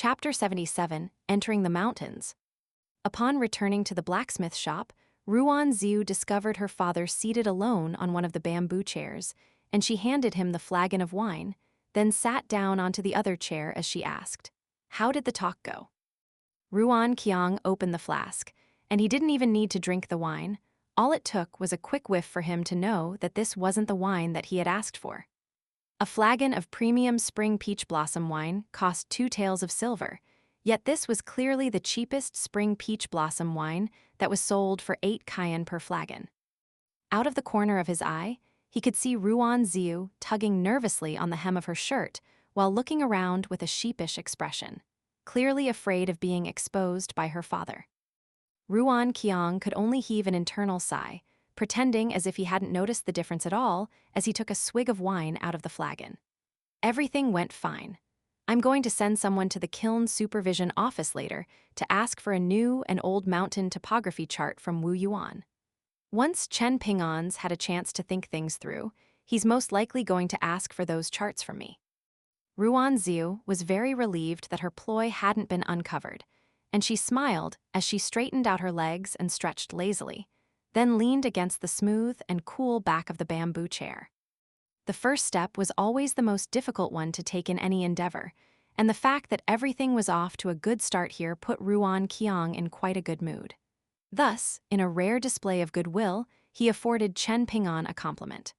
Chapter 77, Entering the Mountains. Upon returning to the blacksmith shop, Ruan Xiu discovered her father seated alone on one of the bamboo chairs, and she handed him the flagon of wine, then sat down onto the other chair as she asked, "How did the talk go?" Ruan Qiang opened the flask, and he didn't even need to drink the wine. All it took was a quick whiff for him to know that this wasn't the wine that he had asked for. A flagon of premium spring peach blossom wine cost 2 taels of silver, yet this was clearly the cheapest spring peach blossom wine that was sold for 8 cayan per flagon. Out of the corner of his eye, he could see Ruan Xiu tugging nervously on the hem of her shirt while looking around with a sheepish expression, clearly afraid of being exposed by her father. Ruan Qiang could only heave an internal sigh, pretending as if he hadn't noticed the difference at all as he took a swig of wine out of the flagon. Everything went fine. I'm going to send someone to the kiln supervision office later to ask for a new and old mountain topography chart from Wu Yuan. Once Chen Ping'an's had a chance to think things through, he's most likely going to ask for those charts from me. Ruan Xiu was very relieved that her ploy hadn't been uncovered, and she smiled as she straightened out her legs and stretched lazily, then leaned against the smooth and cool back of the bamboo chair. The first step was always the most difficult one to take in any endeavor, and the fact that everything was off to a good start here put Ruan Qiang in quite a good mood. Thus, in a rare display of goodwill, he afforded Chen Ping'an a compliment.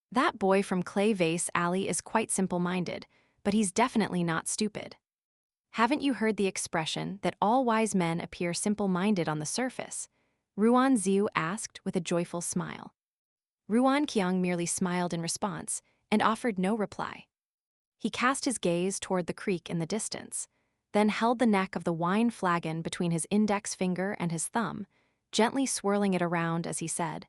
"That boy from Clay Vase Alley is quite simple-minded, but he's definitely not stupid. Haven't you heard the expression that all wise men appear simple-minded on the surface?" Ruan Xiu asked with a joyful smile. Ruan Qiang merely smiled in response and offered no reply. He cast his gaze toward the creek in the distance, then held the neck of the wine flagon between his index finger and his thumb, gently swirling it around as he said,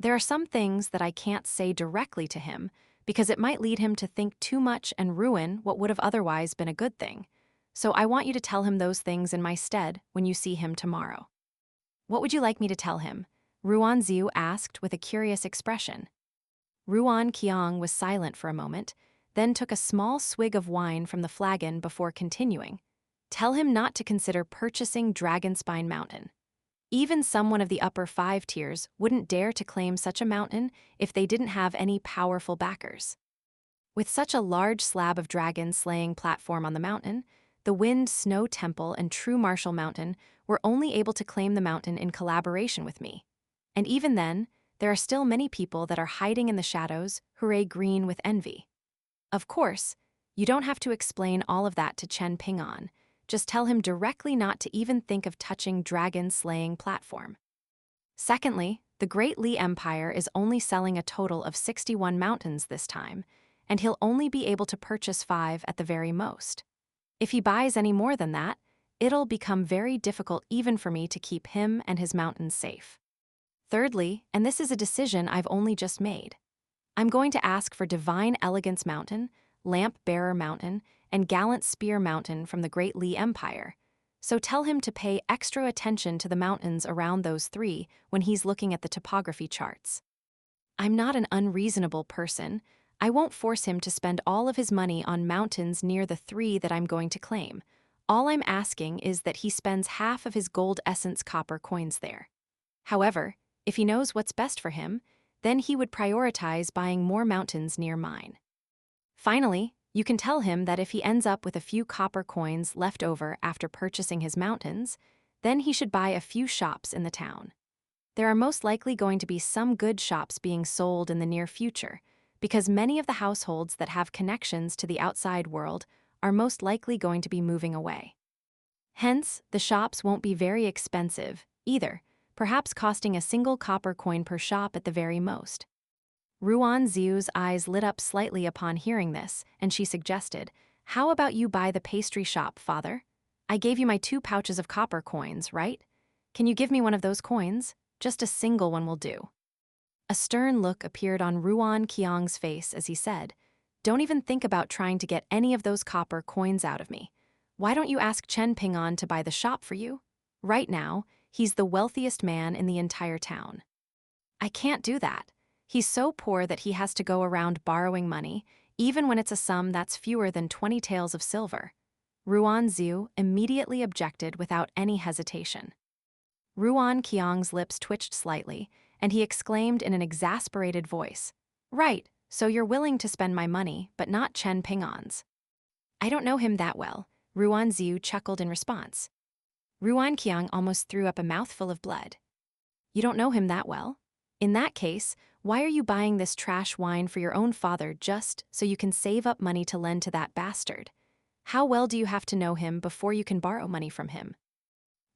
"There are some things that I can't say directly to him because it might lead him to think too much and ruin what would have otherwise been a good thing. So I want you to tell him those things in my stead when you see him tomorrow." "What would you like me to tell him?" Ruan Xiu asked with a curious expression. Ruan Qiang was silent for a moment, then took a small swig of wine from the flagon before continuing. "Tell him not to consider purchasing Dragonspine Mountain. Even someone of the upper 5 tiers wouldn't dare to claim such a mountain if they didn't have any powerful backers. With such a large slab of dragon slaying platform on the mountain, the Wind Snow Temple and True Martial Mountain were only able to claim the mountain in collaboration with me. And even then, there are still many people that are hiding in the shadows, hooray green with envy. Of course, you don't have to explain all of that to Chen Ping'an. Just tell him directly not to even think of touching dragon-slaying platform. Secondly, the Great Li Empire is only selling a total of 61 mountains this time, and he'll only be able to purchase 5 at the very most. If he buys any more than that, it'll become very difficult even for me to keep him and his mountains safe. Thirdly, and this is a decision I've only just made, I'm going to ask for Divine Elegance Mountain, Lamp Bearer Mountain, and Gallant Spear Mountain from the Great Li Empire. So tell him to pay extra attention to the mountains around those 3 when he's looking at the topography charts. I'm not an unreasonable person. I won't force him to spend all of his money on mountains near the 3 that I'm going to claim. All I'm asking is that he spends half of his gold essence copper coins there. However, if he knows what's best for him, then he would prioritize buying more mountains near mine. Finally, you can tell him that if he ends up with a few copper coins left over after purchasing his mountains, then he should buy a few shops in the town. There are most likely going to be some good shops being sold in the near future, because many of the households that have connections to the outside world are most likely going to be moving away. Hence, the shops won't be very expensive either, perhaps costing a single copper coin per shop at the very most. Ruan Xiu's eyes lit up slightly upon hearing this, and she suggested, "How about you buy the pastry shop, father? I gave you my 2 pouches of copper coins, right? Can you give me one of those coins? Just a single one will do." A stern look appeared on Ruan Qiang's face as he said, "Don't even think about trying to get any of those copper coins out of me. Why don't you ask Chen Ping'an to buy the shop for you? Right now, he's the wealthiest man in the entire town." "I can't do that. He's so poor that he has to go around borrowing money, even when it's a sum that's fewer than 20 taels of silver. Ruan Xiu immediately objected without any hesitation. Ruan Qiang's lips twitched slightly, and he exclaimed in an exasperated voice, "Right, so you're willing to spend my money, but not Chen Ping'an's." "I don't know him that well," Ruan Xiu chuckled in response. Ruan Qiang almost threw up a mouthful of blood. "You don't know him that well? In that case, why are you buying this trash wine for your own father just so you can save up money to lend to that bastard? How well do you have to know him before you can borrow money from him?"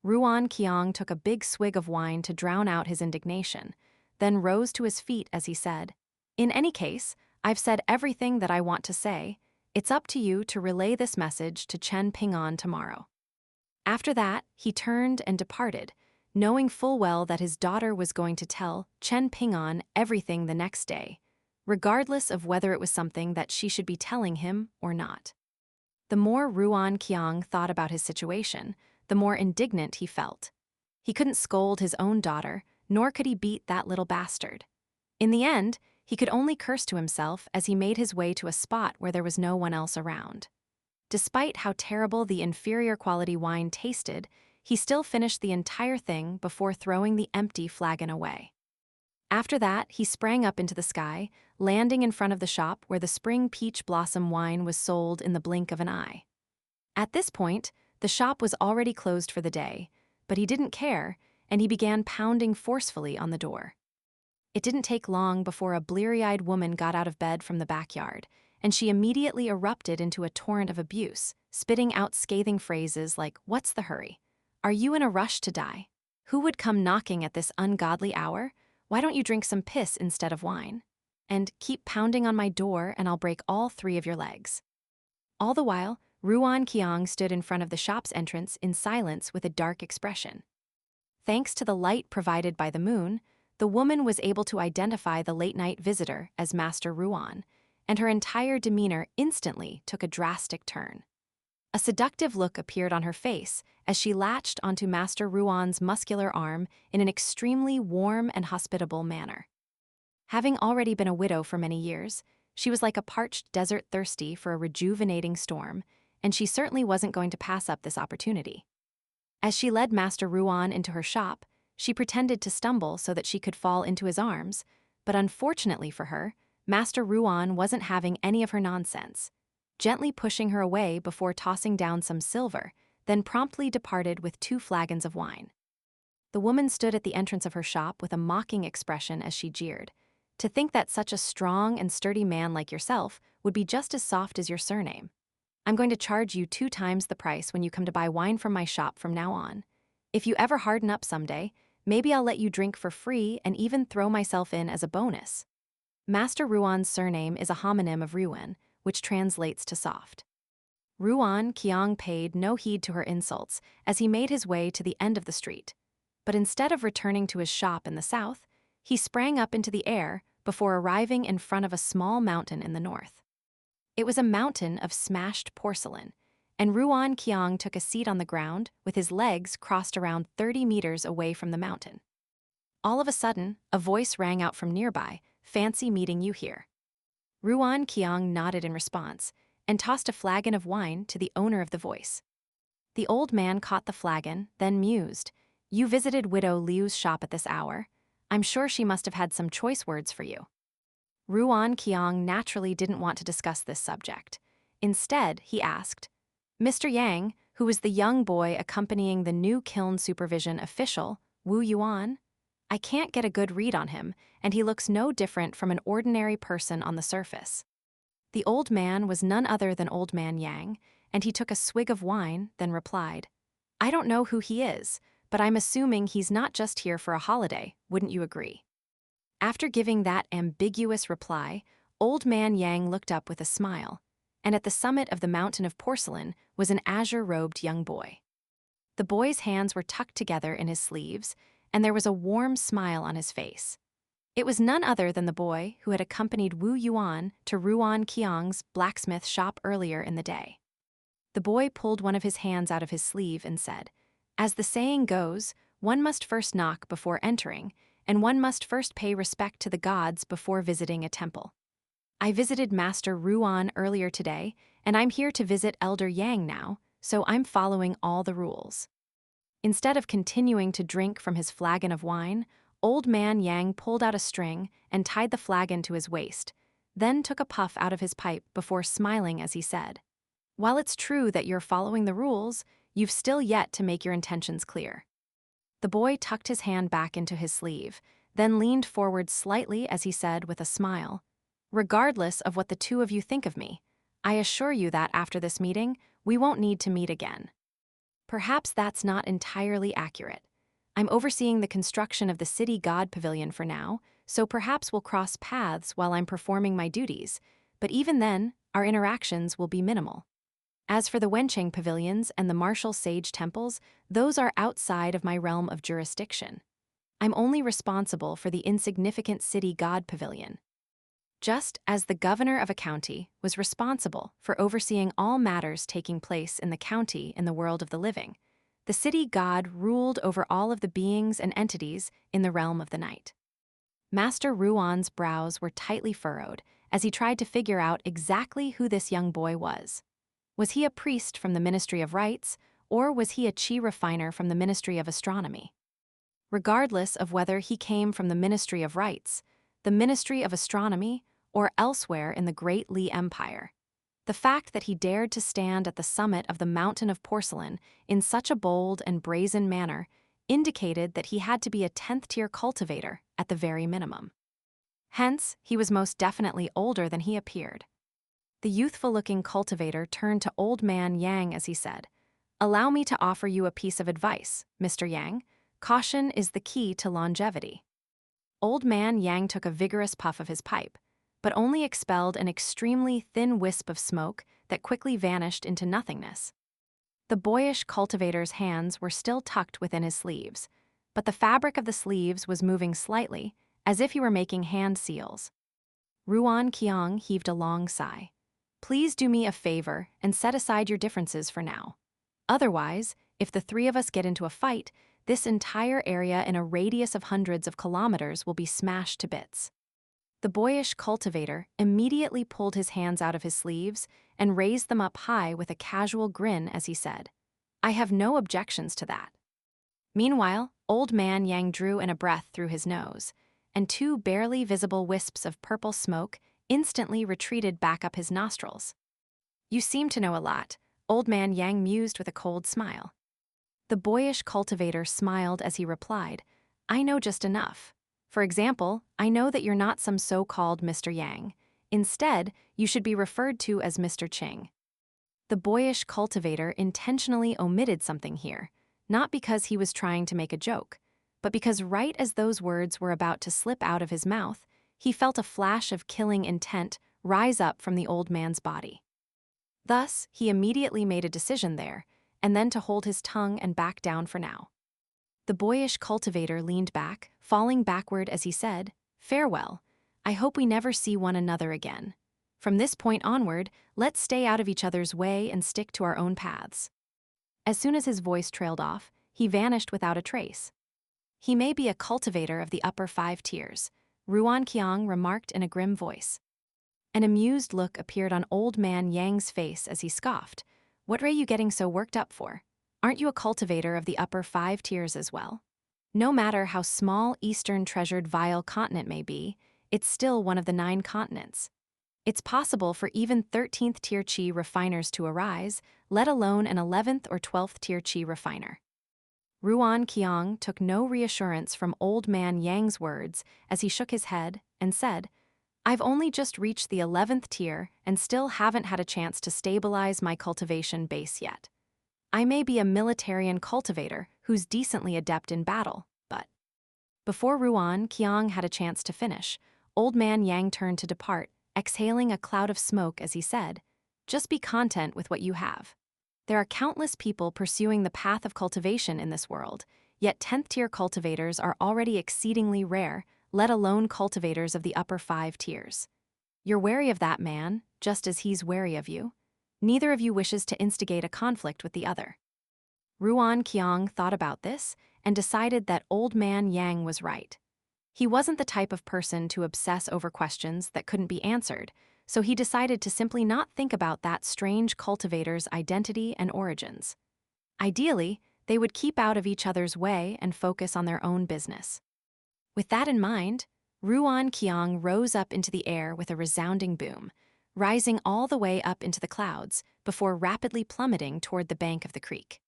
Ruan Qiang took a big swig of wine to drown out his indignation, then rose to his feet as he said, "In any case, I've said everything that I want to say. It's up to you to relay this message to Chen Ping'an tomorrow." After that, he turned and departed, knowing full well that his daughter was going to tell Chen Ping'an everything the next day, regardless of whether it was something that she should be telling him or not. The more Ruan Qiang thought about his situation, the more indignant he felt. He couldn't scold his own daughter, nor could he beat that little bastard. In the end, he could only curse to himself as he made his way to a spot where there was no one else around. Despite how terrible the inferior quality wine tasted, he still finished the entire thing before throwing the empty flagon away. After that, he sprang up into the sky, landing in front of the shop where the spring peach blossom wine was sold in the blink of an eye. At this point, the shop was already closed for the day, but he didn't care, and he began pounding forcefully on the door. It didn't take long before a bleary-eyed woman got out of bed from the backyard, and she immediately erupted into a torrent of abuse, spitting out scathing phrases like, "What's the hurry? Are you in a rush to die? Who would come knocking at this ungodly hour? Why don't you drink some piss instead of wine? And keep pounding on my door and I'll break all 3 of your legs." All the while, Ruan Qiang stood in front of the shop's entrance in silence with a dark expression. Thanks to the light provided by the moon, the woman was able to identify the late-night visitor as Master Ruan, and her entire demeanor instantly took a drastic turn. A seductive look appeared on her face as she latched onto Master Ruan's muscular arm in an extremely warm and hospitable manner. Having already been a widow for many years, she was like a parched desert thirsty for a rejuvenating storm, and she certainly wasn't going to pass up this opportunity. As she led Master Ruan into her shop, she pretended to stumble so that she could fall into his arms, but unfortunately for her, Master Ruan wasn't having any of her nonsense, gently pushing her away before tossing down some silver, then promptly departed with 2 flagons of wine. The woman stood at the entrance of her shop with a mocking expression as she jeered, "To think that such a strong and sturdy man like yourself would be just as soft as your surname. I'm going to charge you 2 times the price when you come to buy wine from my shop from now on. If you ever harden up someday, maybe I'll let you drink for free and even throw myself in as a bonus." Master Ruan's surname is a homonym of Ruan, which translates to soft. Ruan Qiang paid no heed to her insults as he made his way to the end of the street. But instead of returning to his shop in the south, he sprang up into the air before arriving in front of a small mountain in the north. It was a mountain of smashed porcelain, and Ruan Qiang took a seat on the ground with his legs crossed around 30 meters away from the mountain. All of a sudden, a voice rang out from nearby, "Fancy meeting you here." Ruan Qiang nodded in response and tossed a flagon of wine to the owner of the voice. The old man caught the flagon, then mused, "You visited Widow Liu's shop at this hour. I'm sure she must have had some choice words for you." Ruan Qiang naturally didn't want to discuss this subject. Instead, he asked, "Mr. Yang, who is the young boy accompanying the new kiln supervision official, Wu Yuan? I can't get a good read on him, and he looks no different from an ordinary person on the surface." The old man was none other than Old Man Yang, and he took a swig of wine, then replied, "I don't know who he is, but I'm assuming he's not just here for a holiday, wouldn't you agree?" After giving that ambiguous reply, Old Man Yang looked up with a smile, and at the summit of the mountain of porcelain was an azure-robed young boy. The boy's hands were tucked together in his sleeves, and there was a warm smile on his face. It was none other than the boy who had accompanied Wu Yuan to Ruan Qiang's blacksmith shop earlier in the day. The boy pulled one of his hands out of his sleeve and said, "As the saying goes, one must first knock before entering, and one must first pay respect to the gods before visiting a temple. I visited Master Ruan earlier today, and I'm here to visit Elder Yang now, so I'm following all the rules. Instead of continuing to drink from his flagon of wine, Old Man Yang pulled out a string and tied the flagon to his waist, then took a puff out of his pipe before smiling as he said, "While it's true that you're following the rules, you've still yet to make your intentions clear." The boy tucked his hand back into his sleeve, then leaned forward slightly as he said with a smile, "Regardless of what the two of you think of me, I assure you that after this meeting, we won't need to meet again." Perhaps that's not entirely accurate. I'm overseeing the construction of the City God Pavilion for now, so perhaps we'll cross paths while I'm performing my duties, but even then, our interactions will be minimal. As for the Wencheng pavilions and the martial sage temples, those are outside of my realm of jurisdiction. I'm only responsible for the insignificant City God Pavilion. Just as the governor of a county was responsible for overseeing all matters taking place in the county in the world of the living, the city god ruled over all of the beings and entities in the realm of the night. Master Ruan's brows were tightly furrowed as he tried to figure out exactly who this young boy was. Was he a priest from the Ministry of Rites, or was he a chi refiner from the Ministry of Astronomy? Regardless of whether he came from the Ministry of Rites, the Ministry of Astronomy, or elsewhere in the Great Li Empire, the fact that he dared to stand at the summit of the Mountain of Porcelain in such a bold and brazen manner indicated that he had to be a 10th-tier cultivator at the very minimum. Hence, he was most definitely older than he appeared. The youthful-looking cultivator turned to Old Man Yang as he said, "Allow me to offer you a piece of advice, Mr. Yang. Caution is the key to longevity." Old Man Yang took a vigorous puff of his pipe, but only expelled an extremely thin wisp of smoke that quickly vanished into nothingness. The boyish cultivator's hands were still tucked within his sleeves, but the fabric of the sleeves was moving slightly, as if he were making hand seals. Ruan Qiang heaved a long sigh. "Please do me a favor and set aside your differences for now. Otherwise, if the three of us get into a fight, this entire area in a radius of hundreds of kilometers will be smashed to bits." The boyish cultivator immediately pulled his hands out of his sleeves and raised them up high with a casual grin as he said, "I have no objections to that." Meanwhile, Old Man Yang drew in a breath through his nose, and two barely visible wisps of purple smoke instantly retreated back up his nostrils. "You seem to know a lot," Old Man Yang mused with a cold smile. The boyish cultivator smiled as he replied, "I know just enough. For example, I know that you're not some so-called Mr. Yang. Instead, you should be referred to as Mr. Qing." The boyish cultivator intentionally omitted something here, not because he was trying to make a joke, but because right as those words were about to slip out of his mouth, he felt a flash of killing intent rise up from the old man's body. Thus, he immediately made a decision there, and then to hold his tongue and back down for now. The boyish cultivator leaned back, falling backward as he said, "Farewell. I hope we never see one another again. From this point onward, let's stay out of each other's way and stick to our own paths." As soon as his voice trailed off, he vanished without a trace. "He may be a cultivator of the upper 5 tiers, Ruan Qiang remarked in a grim voice. An amused look appeared on Old Man Yang's face as he scoffed, "What are you getting so worked up for? Aren't you a cultivator of the upper 5 tiers as well? No matter how small Eastern Treasured Vile continent may be, it's still one of the 9 continents. It's possible for even 13th tier chi refiners to arise, let alone an 11th or 12th tier chi refiner." Ruan Qiang took no reassurance from Old Man Yang's words as he shook his head and said, "I've only just reached the 11th tier and still haven't had a chance to stabilize my cultivation base yet. I may be a militarian cultivator who's decently adept in battle, but..." Before Ruan Qiang had a chance to finish, Old Man Yang turned to depart, exhaling a cloud of smoke as he said, "Just be content with what you have. There are countless people pursuing the path of cultivation in this world, yet 10th tier cultivators are already exceedingly rare, let alone cultivators of the upper 5 tiers. You're wary of that man, just as he's wary of you. Neither of you wishes to instigate a conflict with the other." Ruan Qiang thought about this and decided that Old Man Yang was right. He wasn't the type of person to obsess over questions that couldn't be answered, so he decided to simply not think about that strange cultivator's identity and origins. Ideally, they would keep out of each other's way and focus on their own business. With that in mind, Ruan Qiang rose up into the air with a resounding boom, rising all the way up into the clouds before rapidly plummeting toward the bank of the creek.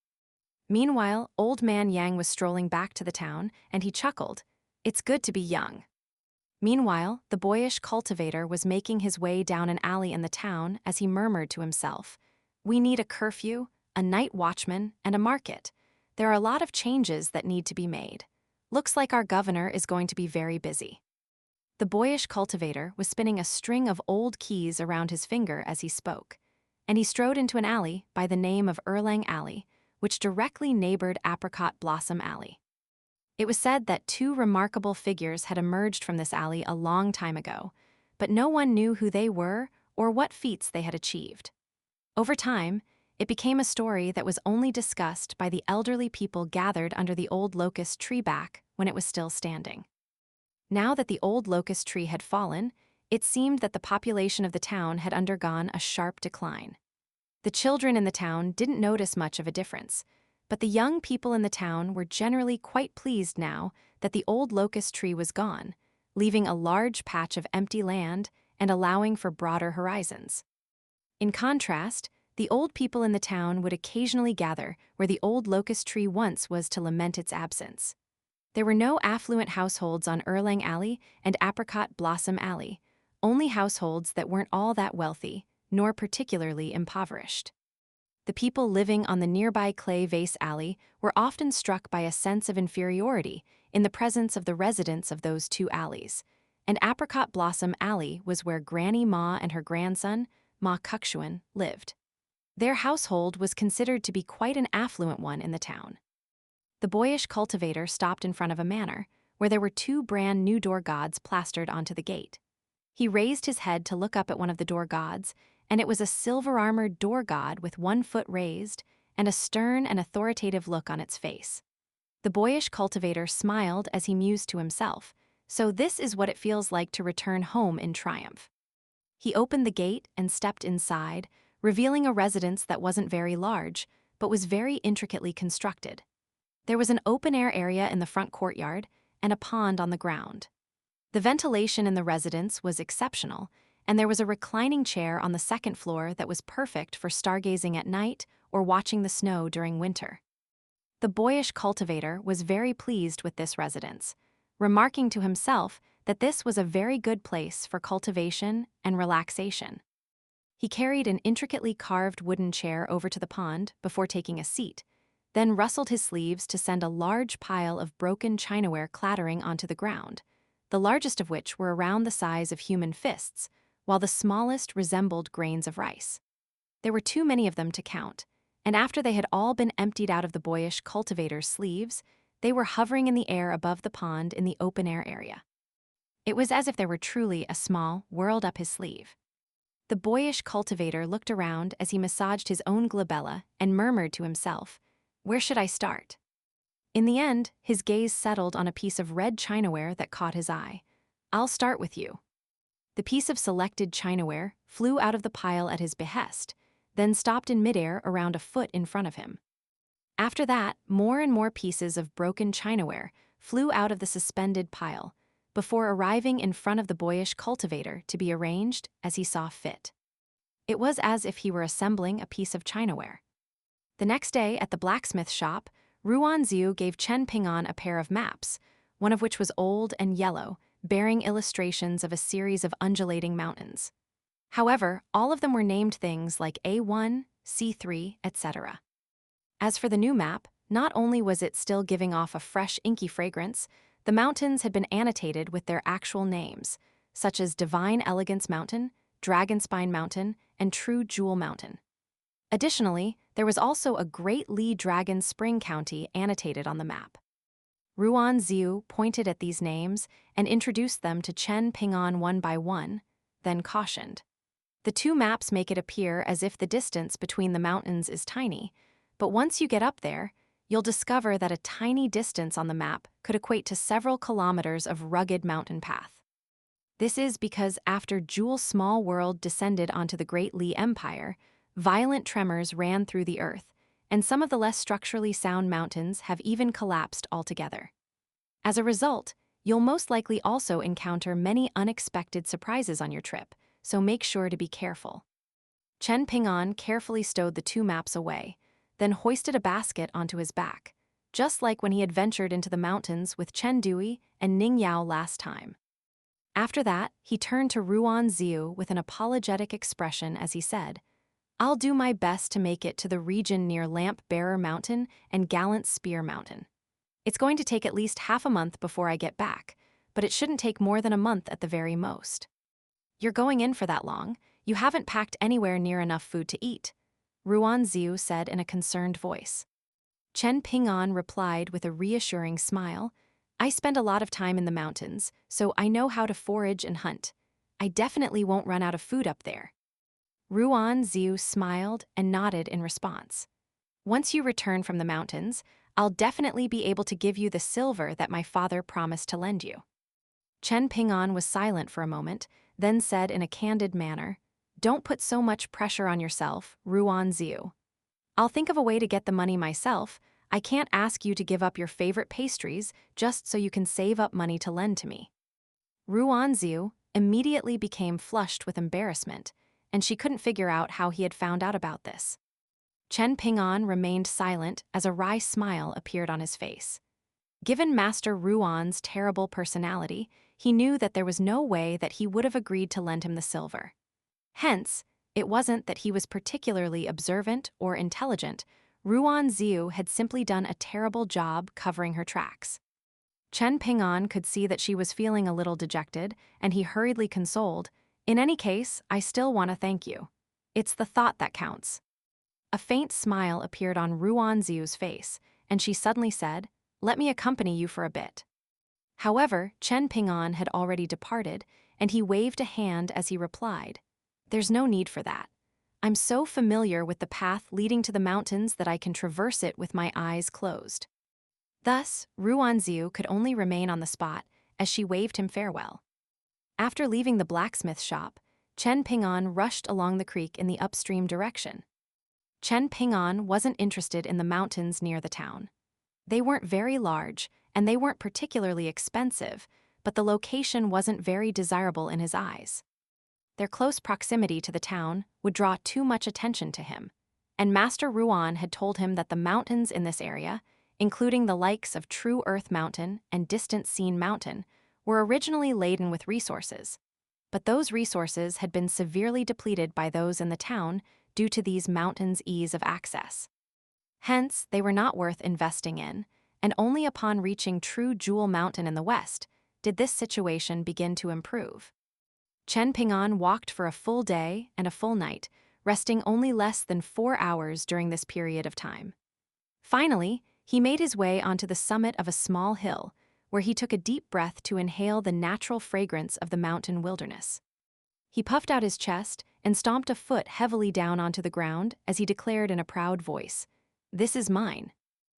Meanwhile, Old Man Yang was strolling back to the town, and he chuckled, "It's good to be young." Meanwhile, the boyish cultivator was making his way down an alley in the town as he murmured to himself, "We need a curfew, a night watchman, and a market. There are a lot of changes that need to be made. Looks like our governor is going to be very busy." The boyish cultivator was spinning a string of old keys around his finger as he spoke, and he strode into an alley by the name of Erlang Alley, which directly neighbored Apricot Blossom Alley. It was said that two remarkable figures had emerged from this alley a long time ago, but no one knew who they were or what feats they had achieved. Over time, it became a story that was only discussed by the elderly people gathered under the old locust tree back when it was still standing. Now that the old locust tree had fallen, it seemed that the population of the town had undergone a sharp decline. The children in the town didn't notice much of a difference, but the young people in the town were generally quite pleased now that the old locust tree was gone, leaving a large patch of empty land and allowing for broader horizons. In contrast, the old people in the town would occasionally gather where the old locust tree once was to lament its absence. There were no affluent households on Erlang Alley and Apricot Blossom Alley, only households that weren't all that wealthy, nor particularly impoverished. The people living on the nearby Clay Vase Alley were often struck by a sense of inferiority in the presence of the residents of those two alleys, and Apricot Blossom Alley was where Granny Ma and her grandson, Ma Kukshuan, lived. Their household was considered to be quite an affluent one in the town. The boyish cultivator stopped in front of a manor, where there were two brand new door gods plastered onto the gate. He raised his head to look up at one of the door gods, and it was a silver-armored door god with 1 foot raised and a stern and authoritative look on its face. The boyish cultivator smiled as he mused to himself, "So this is what it feels like to return home in triumph." He opened the gate and stepped inside, revealing a residence that wasn't very large, but was very intricately constructed. There was an open-air area in the front courtyard and a pond on the ground. The ventilation in the residence was exceptional, and there was a reclining chair on the second floor that was perfect for stargazing at night or watching the snow during winter. The boyish cultivator was very pleased with this residence, remarking to himself that this was a very good place for cultivation and relaxation. He carried an intricately carved wooden chair over to the pond before taking a seat, then rustled his sleeves to send a large pile of broken chinaware clattering onto the ground, the largest of which were around the size of human fists, while the smallest resembled grains of rice. There were too many of them to count, and after they had all been emptied out of the boyish cultivator's sleeves, they were hovering in the air above the pond in the open-air area. It was as if there were truly a small world up his sleeve. The boyish cultivator looked around as he massaged his own glabella and murmured to himself, "Where should I start?" In the end, his gaze settled on a piece of red chinaware that caught his eye. "I'll start with you." The piece of selected chinaware flew out of the pile at his behest, then stopped in midair around a foot in front of him. After that, more and more pieces of broken chinaware flew out of the suspended pile, before arriving in front of the boyish cultivator to be arranged as he saw fit. It was as if he were assembling a piece of chinaware. The next day at the blacksmith shop, Ruan Xiu gave Chen Ping'an a pair of maps, one of which was old and yellow, bearing illustrations of a series of undulating mountains. However, all of them were named things like A1, C3, etc. As for the new map, not only was it still giving off a fresh, inky fragrance, the mountains had been annotated with their actual names, such as Divine Elegance Mountain, Dragonspine Mountain, and True Jewel Mountain. Additionally, there was also a Great Li Dragon Spring County annotated on the map. Ruan Xiu pointed at these names and introduced them to Chen Ping'an one by one, then cautioned. The two maps make it appear as if the distance between the mountains is tiny, but once you get up there, you'll discover that a tiny distance on the map could equate to several kilometers of rugged mountain path. This is because after Jewel's small world descended onto the Great Li Empire, violent tremors ran through the earth, and some of the less structurally sound mountains have even collapsed altogether. As a result, you'll most likely also encounter many unexpected surprises on your trip, so make sure to be careful. Chen Ping'an carefully stowed the two maps away, then hoisted a basket onto his back, just like when he had ventured into the mountains with Chen Dui and Ning Yao last time. After that, he turned to Ruan Xiu with an apologetic expression as he said, "I'll do my best to make it to the region near Lamp Bearer Mountain and Gallant Spear Mountain. It's going to take at least half a month before I get back, but it shouldn't take more than a month at the very most." "You're going in for that long? You haven't packed anywhere near enough food to eat," Ruan Xiu said in a concerned voice. Chen Ping'an replied with a reassuring smile, "I spend a lot of time in the mountains, so I know how to forage and hunt. I definitely won't run out of food up there." Ruan Xiu smiled and nodded in response. "Once you return from the mountains, I'll definitely be able to give you the silver that my father promised to lend you." Chen Ping'an was silent for a moment, then said in a candid manner, "Don't put so much pressure on yourself, Ruan Xiu. I'll think of a way to get the money myself. I can't ask you to give up your favorite pastries just so you can save up money to lend to me." Ruan Xiu immediately became flushed with embarrassment, and she couldn't figure out how he had found out about this. Chen Ping'an remained silent as a wry smile appeared on his face. Given Master Ruan's terrible personality, he knew that there was no way that he would have agreed to lend him the silver. Hence, it wasn't that he was particularly observant or intelligent. Ruan Xiu had simply done a terrible job covering her tracks. Chen Ping'an could see that she was feeling a little dejected, and he hurriedly consoled, "In any case, I still want to thank you. It's the thought that counts." A faint smile appeared on Ruan Xiu's face, and she suddenly said, "Let me accompany you for a bit." However, Chen Ping'an had already departed, and he waved a hand as he replied, "There's no need for that. I'm so familiar with the path leading to the mountains that I can traverse it with my eyes closed." Thus, Ruan Xiu could only remain on the spot as she waved him farewell. After leaving the blacksmith shop, Chen Ping'an rushed along the creek in the upstream direction. Chen Ping'an wasn't interested in the mountains near the town. They weren't very large, and they weren't particularly expensive, but the location wasn't very desirable in his eyes. Their close proximity to the town would draw too much attention to him, and Master Ruan had told him that the mountains in this area, including the likes of True Earth Mountain and Distant Scene Mountain, were originally laden with resources. But those resources had been severely depleted by those in the town due to these mountains' ease of access. Hence, they were not worth investing in, and only upon reaching True Jewel Mountain in the west did this situation begin to improve. Chen Ping'an walked for a full day and a full night, resting only less than 4 hours during this period of time. Finally, he made his way onto the summit of a small hill, where he took a deep breath to inhale the natural fragrance of the mountain wilderness. He puffed out his chest and stomped a foot heavily down onto the ground as he declared in a proud voice, "This is mine."